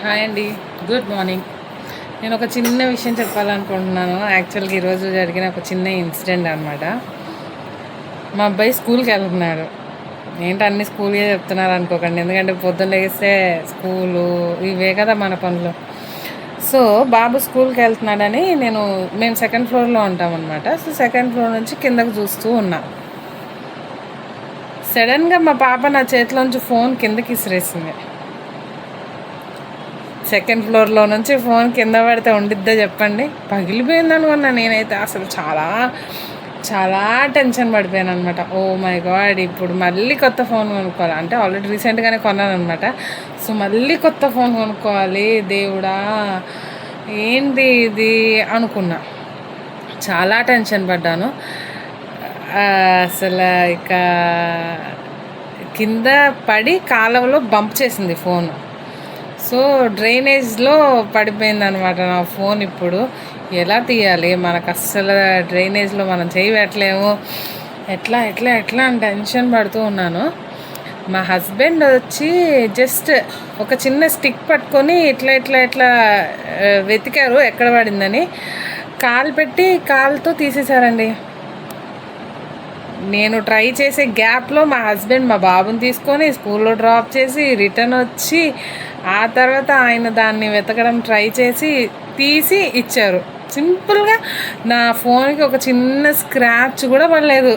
Hi అండి, good morning. నేను ఒక చిన్న విషయం చెప్పాలనుకుంటున్నాను. యాక్చువల్గా ఈరోజు జరిగిన ఒక చిన్న ఇన్సిడెంట్ అనమాట. మా అబ్బాయి స్కూల్కి వెళ్తున్నాడు. ఏంటి అన్ని స్కూల్కే చెప్తున్నారు అనుకోకండి, ఎందుకంటే పొద్దున్న లేస్తే స్కూలు ఇవే కదా మన పనులు. సో బాబు స్కూల్కి వెళ్తున్నాడని మేము సెకండ్ ఫ్లోర్లో ఉంటామన్నమాట. సో సెకండ్ ఫ్లోర్ నుంచి కిందకు చూస్తూ ఉన్నా. సడన్గా మా పాప నా చేతిలోంచి ఫోన్ కిందకి ఇసిరేసింది. సెకండ్ ఫ్లోర్లో నుంచి ఫోన్ కింద పడితే ఉండిద్దా చెప్పండి? పగిలిపోయింది అనుకున్నా నేనైతే. అసలు చాలా చాలా టెన్షన్ పడిపోయాను అనమాట. ఓ మై గాడ్, ఇప్పుడు మళ్ళీ కొత్త ఫోన్ కొనుక్కోవాలి. అంటే ఆల్రెడీ రీసెంట్గానే కొన్నాను అనమాట. సో మళ్ళీ కొత్త ఫోన్ కొనుక్కోవాలి, దేవుడా ఏంటి ఇది అనుకున్నా. చాలా టెన్షన్ పడ్డాను. అసలు ఇక కింద పడి కాలువలో బంప్ చేసింది ఫోను. సో డ్రైనేజ్లో పడిపోయింది అనమాట నా ఫోన్. ఇప్పుడు ఎలా తీయాలి? మనకు అస్సలు డ్రైనేజ్లో మనం చేయి పెట్టలేము. ఎట్లా ఎట్లా ఎట్లా అని టెన్షన్ పడుతూ ఉన్నాను. మా హస్బెండ్ వచ్చి జస్ట్ ఒక చిన్న స్టిక్ పట్టుకొని ఇట్లా ఇట్లా ఇట్లా వెతికారు ఎక్కడ పడిందని. కాలు పెట్టి కాలుతో తీసేశారండి. నేను ట్రై చేసే గ్యాప్లో మా హస్బెండ్ మా బాబుని తీసుకొని స్కూల్లో డ్రాప్ చేసి రిటర్న్ వచ్చి ఆ తర్వాత ఆయన దాన్ని వెతకడం ట్రై చేసి తీసి ఇచ్చారు. సింపుల్గా నా ఫోన్కి ఒక చిన్న స్క్రాచ్ కూడా పడలేదు.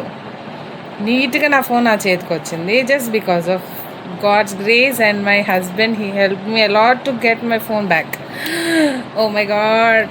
నీట్గా నా ఫోన్ నా చేతికి వచ్చింది. Just because of God's grace and my husband, he help me a lot to get my phone back. Oh my God,